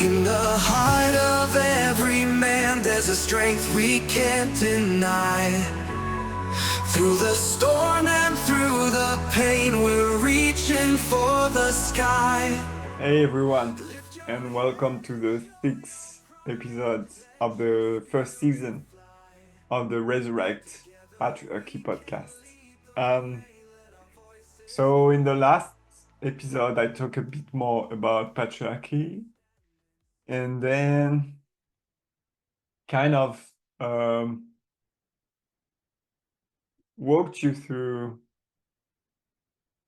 In the heart of every man, there's a strength we can't deny. Through the storm and through the pain, we're reaching for the sky. Hey everyone, and welcome to the sixth episode of the first season of the Resurrect Patriarchy podcast. Um, so in the last episode, I talked a bit more about patriarchy, and then kind of walked you through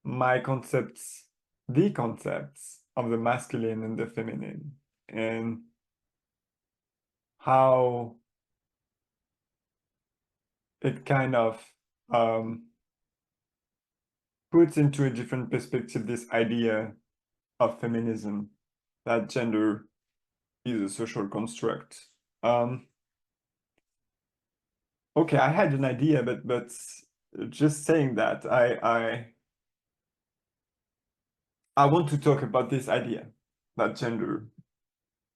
my concepts, the concepts of the masculine and the feminine, and how it kind of puts into a different perspective this idea of feminism, that gender is a social construct. Okay, I had an idea, but just saying that, I want to talk about this idea that gender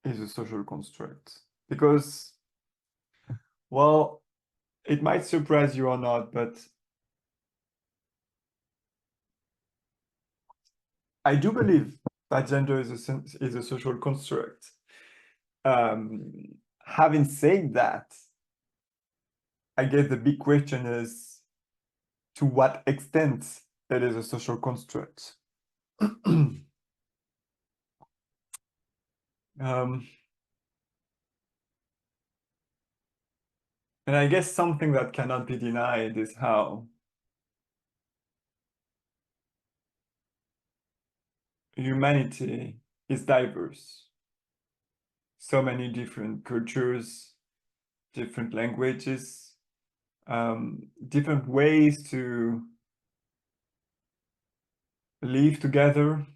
is a social construct because, well, it might surprise you or not, but I do believe that gender is a social construct. Having said that, I guess the big question is to what extent it is a social construct. And I guess something that cannot be denied is how humanity is diverse. So many different cultures, different languages, different ways to live together,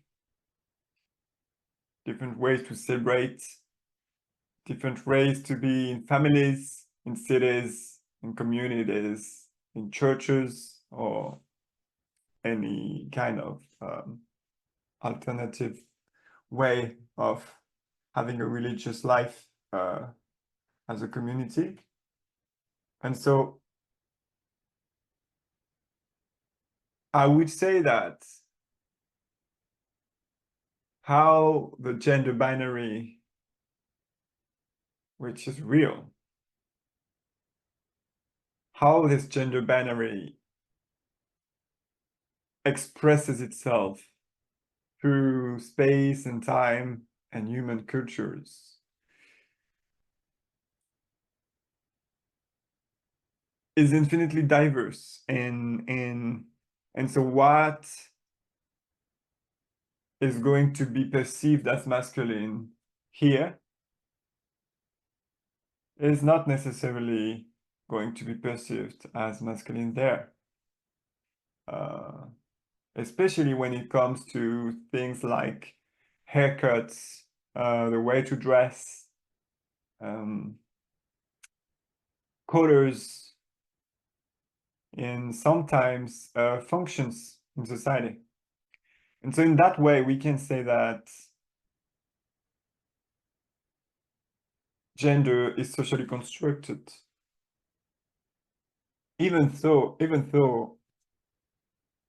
different ways to celebrate, different ways to be in families, in cities, in communities, in churches, or any kind of alternative way of having a religious life as a community. And so I would say that how the gender binary, which is real, how this gender binary expresses itself through space and time and human cultures is infinitely diverse. And so what is going to be perceived as masculine here is not necessarily going to be perceived as masculine there. Especially when it comes to things like haircuts, the way to dress, colors, and sometimes functions in society. And so in that way, we can say that gender is socially constructed, even though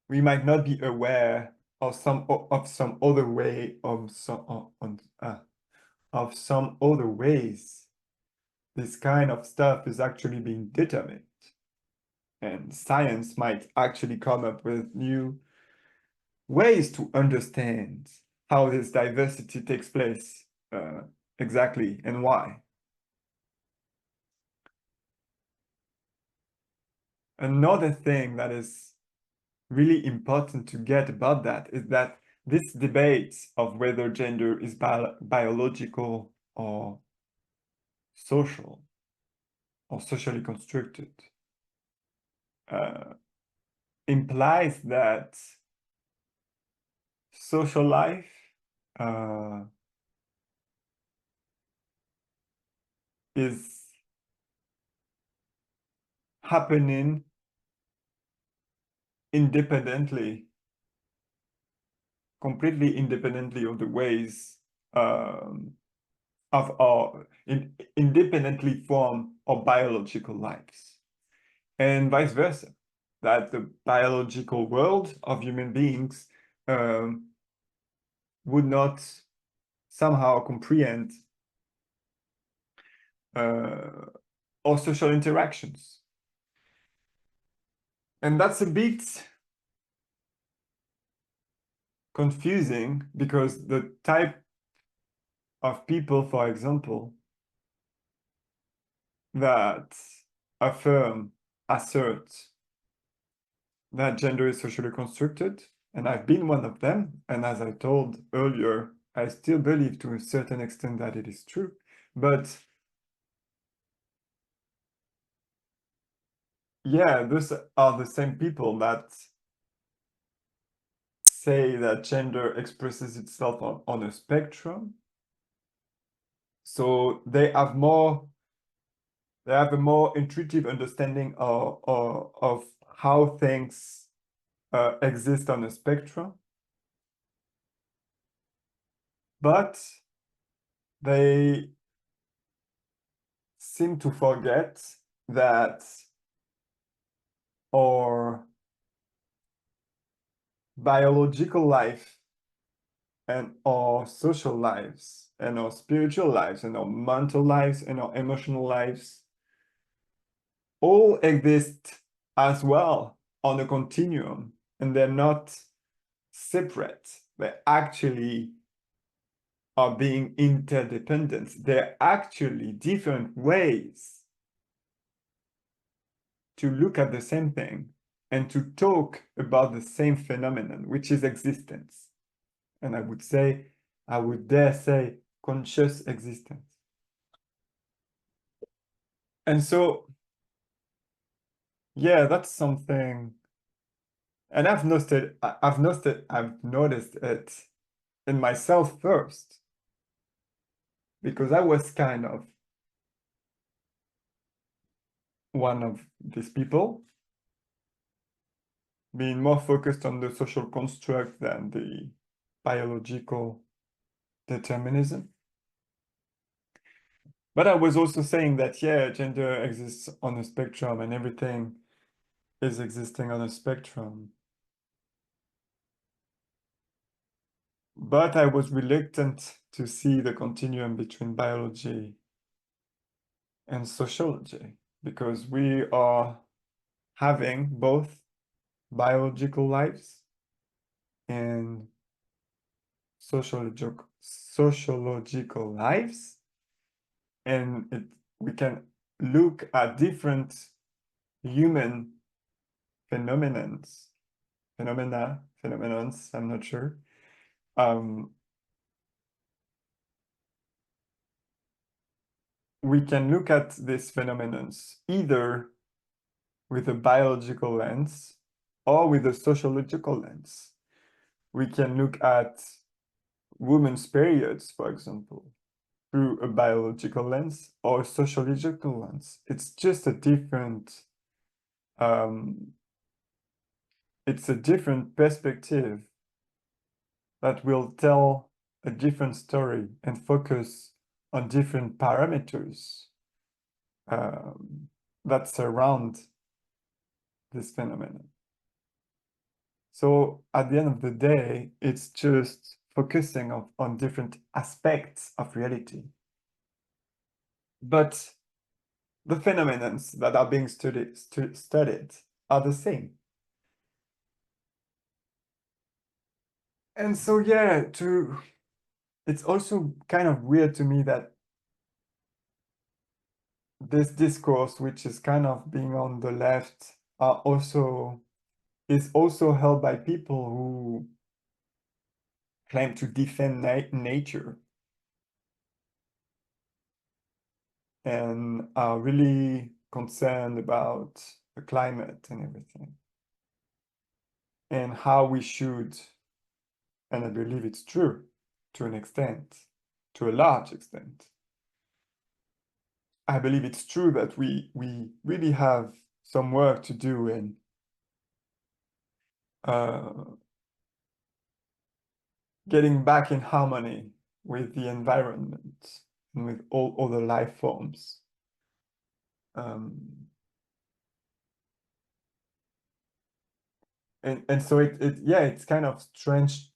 we might not be aware of some other way of some other ways this kind of stuff is actually being determined, and science might actually come up with new ways to understand how this diversity takes place exactly and why. Another thing that is really important to get about that is that this debate of whether gender is biological or social or socially constructed implies that social life is happening independently, completely independently of the ways of our independently from our biological lives, and vice versa, that the biological world of human beings would not somehow comprehend our social interactions. And that's a bit confusing because the type of people, for example, that assert that gender is socially constructed, and I've been one of them, and as I told earlier, I still believe to a certain extent that it is true, but yeah, those are the same people that say that gender expresses itself on a spectrum. So they have a more intuitive understanding of how things exist on a spectrum. But they seem to forget that our biological life and our social lives and our spiritual lives and our mental lives and our emotional lives all exist as well on a continuum, and they're not separate. They actually are being interdependent. They're actually different ways to look at the same thing and to talk about the same phenomenon, which is existence. And I would dare say, conscious existence. And so, yeah, that's something. And I've noticed it in myself first, because I was kind of one of these people, being more focused on the social construct than the biological determinism. But I was also saying that, yeah, gender exists on a spectrum and everything is existing on a spectrum. But I was reluctant to see the continuum between biology and sociology, because we are having both biological lives and sociological lives, and we can look at different human phenomenons, I'm not sure. We can look at these phenomenons either with a biological lens or with a sociological lens. We can look at women's periods, for example, through a biological lens or a sociological lens. It's just a different, it's a different perspective that will tell a different story and focus on different parameters that surround this phenomenon. So at the end of the day, it's just focusing on different aspects of reality. But the phenomena that are being studied are the same. And so, yeah, it's also kind of weird to me that this discourse, which is kind of being on the left, is also held by people who claim to defend nature and are really concerned about the climate and everything, and how we should, and I believe it's true to an extent, to a large extent. I believe it's true that we really have some work to do in getting back in harmony with the environment and with all other life forms. Um, and so yeah, it's kind of strange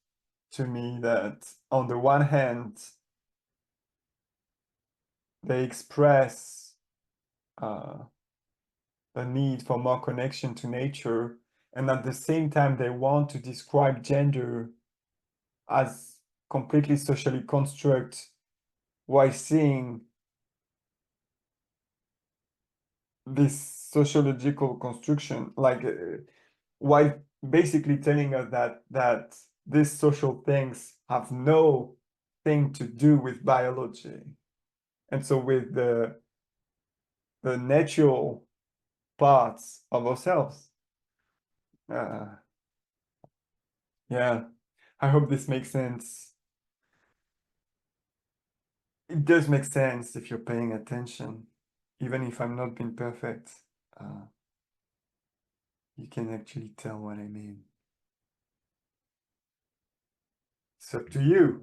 to me that on the one hand, they express uh, a need for more connection to nature, and at the same time, they want to describe gender as completely socially construct while seeing this sociological construction, like while basically telling us that these social things have no thing to do with biology, and so with the natural parts of ourselves. Uh, yeah, I hope this makes sense. It does make sense if you're paying attention, even if I'm not being perfect. Uh, you can actually tell what I mean. It's up to you.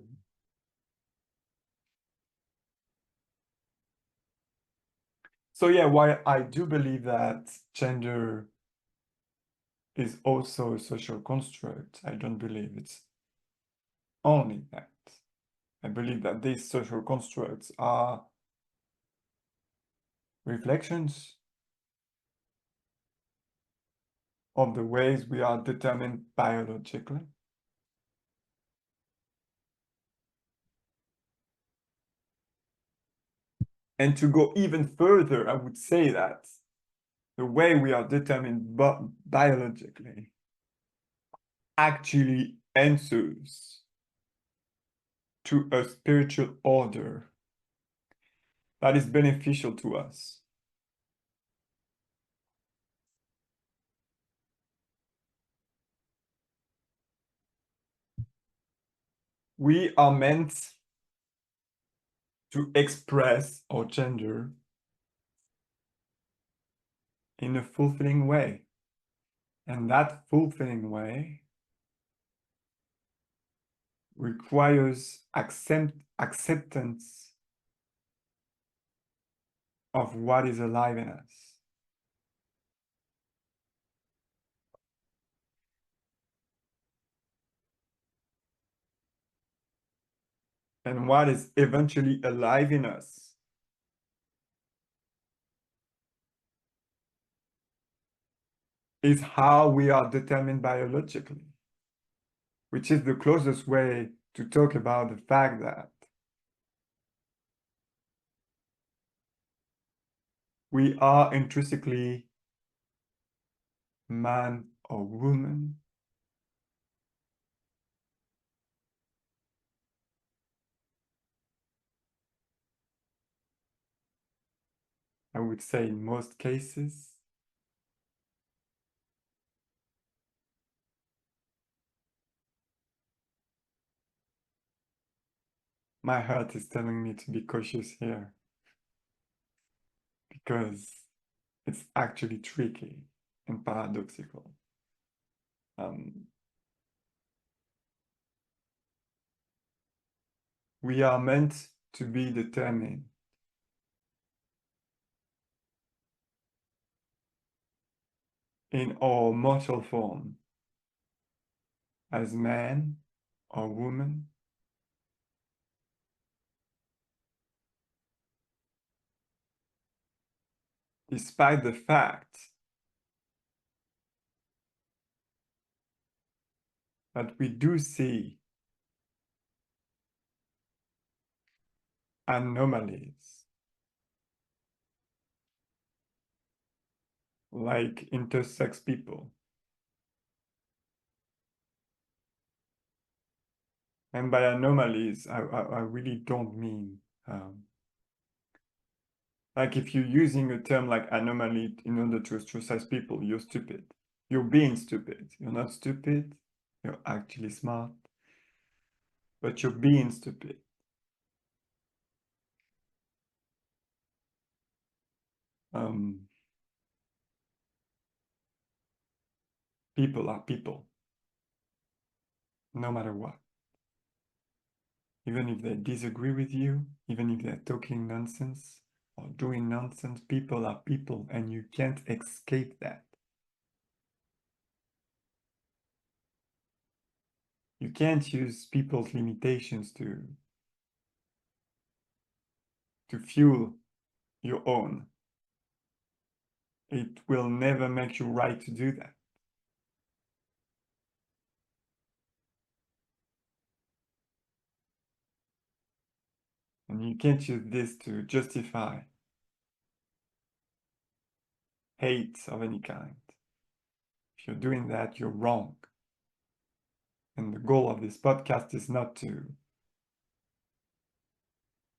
So yeah, while I do believe that gender is also a social construct, I don't believe it's only that. I believe that these social constructs are reflections of the ways we are determined biologically. And to go even further, I would say that the way we are determined biologically actually answers to a spiritual order that is beneficial to us. We are meant to express our gender in a fulfilling way. And that fulfilling way requires acceptance of what is alive in us. And what is eventually alive in us is how we are determined biologically, which is the closest way to talk about the fact that we are intrinsically man or woman. I would say in most cases. My heart is telling me to be cautious here because it's actually tricky and paradoxical. We are meant to be determined in our mortal form as man or woman, despite the fact that we do see anomalies like intersex people. And by anomalies, I really don't mean like if you're using a term like anomaly in order to ostracize people, you're stupid. You're being stupid. You're not stupid. You're actually smart, but you're being stupid. People are people, no matter what. even if they disagree with you, even if they're talking nonsense or doing nonsense. People are people, and you can't escape that. You can't use people's limitations to fuel your own. It will never make you right to do that. And you can't use this to justify hate of any kind. If you're doing that, you're wrong. And the goal of this podcast is not to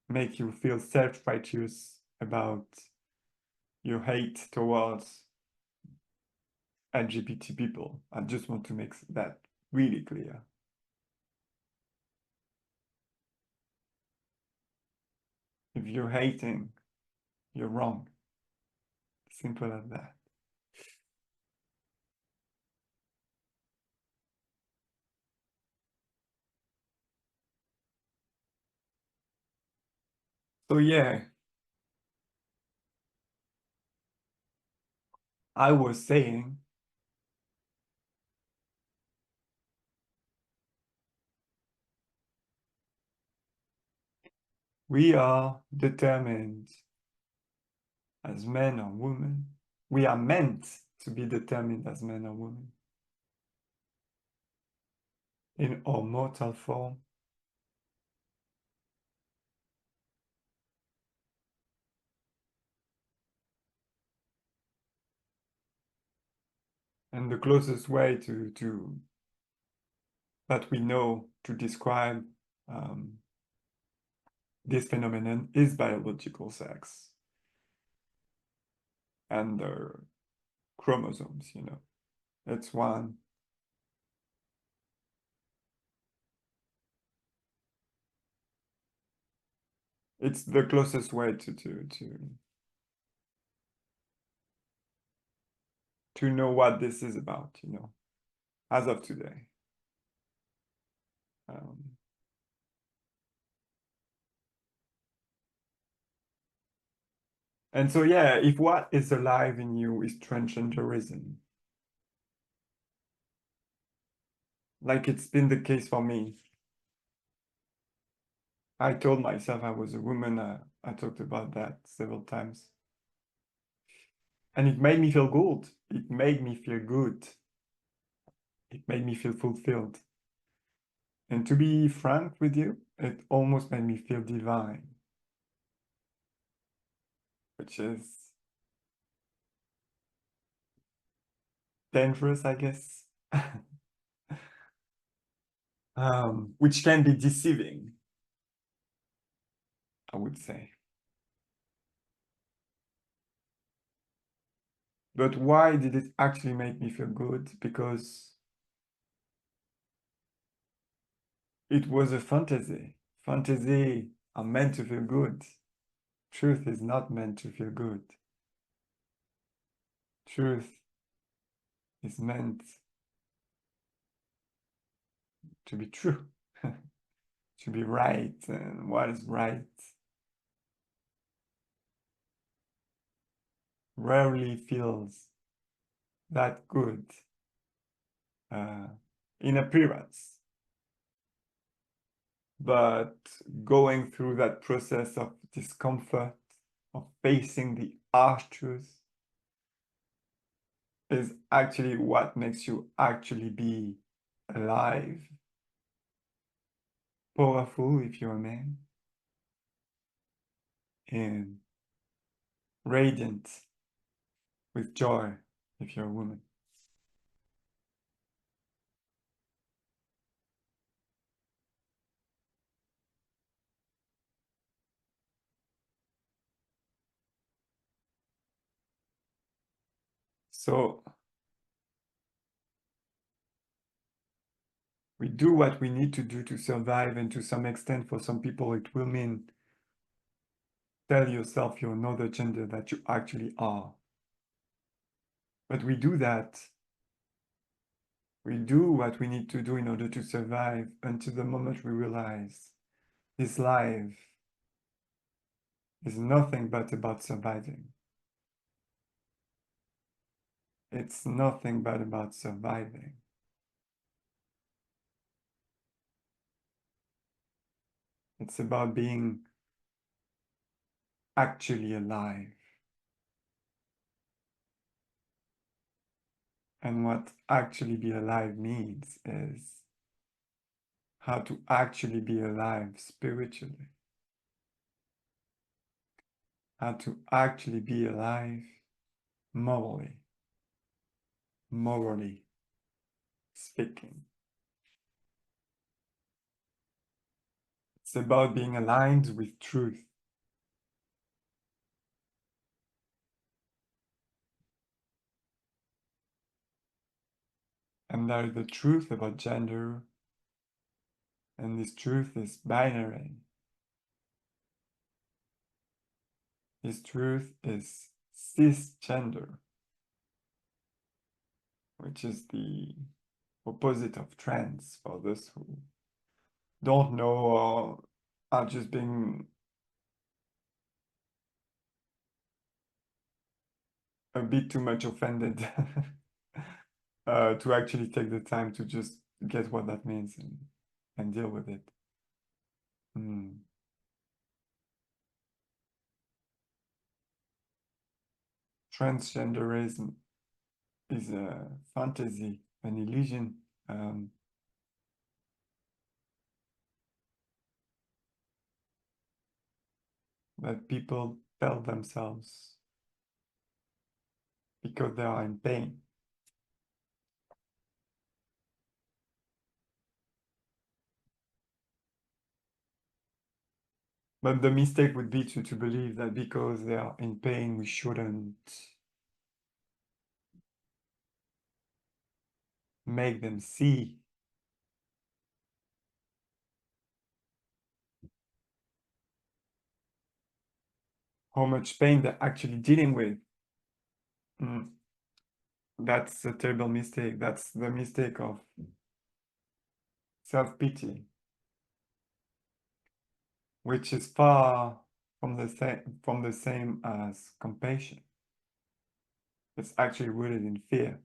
make you feel self-righteous about your hate towards LGBT people. I just want to make that really clear. If you're hating, you're wrong. Simple as that. So yeah, I was saying we are determined as men or women. We are meant to be determined as men or women in our mortal form. And the closest way to that we know to describe this phenomenon is biological sex and the chromosomes, you know. It's one. It's the closest way to know what this is about, you know, as of today. And so, yeah, if what is alive in you is transgenderism, like it's been the case for me, I told myself I was a woman. I talked about that several times. And it made me feel good. It made me feel good. It made me feel fulfilled. And to be frank with you, it almost made me feel divine, which is dangerous, I guess, which can be deceiving, I would say. But why did it actually make me feel good? Because it was a fantasy. Fantasy are meant to feel good. Truth is not meant to feel good. Truth is meant to be true, to be right, and what is right rarely feels that good in appearance. But going through that process of discomfort, of facing the harsh truth, is actually what makes you actually be alive, powerful if you're a man, and radiant with joy if you're a woman. So we do what we need to do to survive, and to some extent, for some people, it will mean tell yourself you're another gender that you actually are. But we do that. We do what we need to do in order to survive until the moment we realize This life is nothing but about surviving. It's nothing but about surviving. It's about being actually alive. And what actually be alive means is how to actually be alive spiritually. How to actually be alive morally. Morally speaking. It's about being aligned with truth. And there is the truth about gender, and this truth is binary. This truth is cisgender, which is the opposite of trans for those who don't know or are just being a bit too much offended to actually take the time to just get what that means and deal with it. Transgenderism is a fantasy, an illusion. That people tell themselves because they are in pain. But the mistake would be to believe that because they are in pain, we shouldn't make them see how much pain they're actually dealing with. That's a terrible mistake. That's the mistake of self-pity, which is far from the same as compassion. It's actually rooted in fear.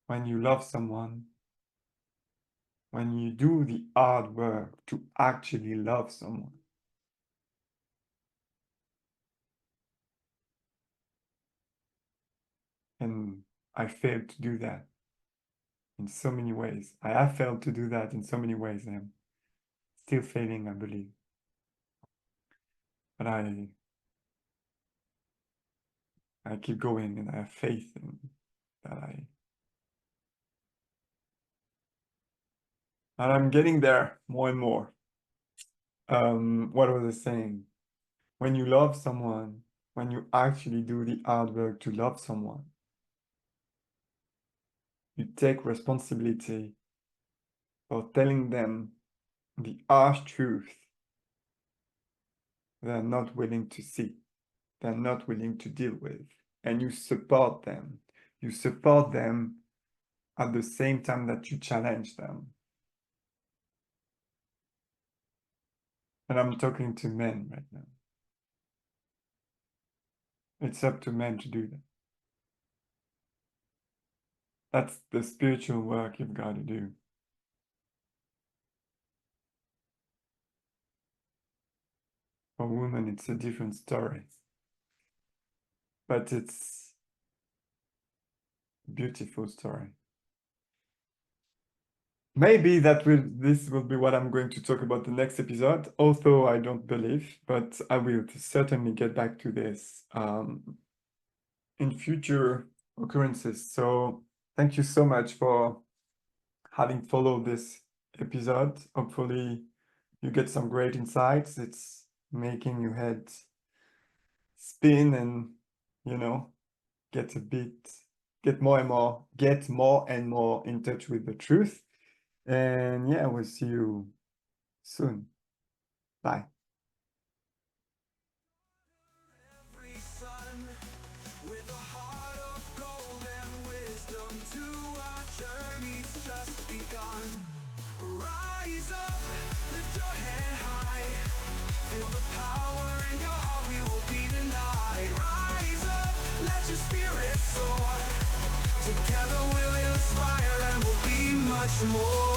When you love someone, when you do the hard work to actually love someone, and I failed to do that in so many ways. I have failed to do that in so many ways, and I'm still failing, I believe. But I keep going, and I have faith in that and I'm getting there more and more. What was I saying? When you love someone, when you actually do the hard work to love someone, you take responsibility for telling them the harsh truth they're not willing to see, they're not willing to deal with, and you support them. You support them at the same time that you challenge them. And I'm talking to men right now. It's up to men to do that. That's the spiritual work you've got to do. For women, it's a different story. But it's a beautiful story. Maybe this will be what I'm going to talk about the next episode, although I don't believe, but I will certainly get back to this in future occurrences. So thank you so much for having followed this episode. Hopefully you get some great insights. It's making your head spin and, you know, get more and more in touch with the truth. And yeah, we'll see you soon. Bye. Every son with a heart of gold and wisdom to our journey's just begun. power in your heart, we will be the night. Rise up, let your spirit soar. Together we'll inspire and we'll be much more.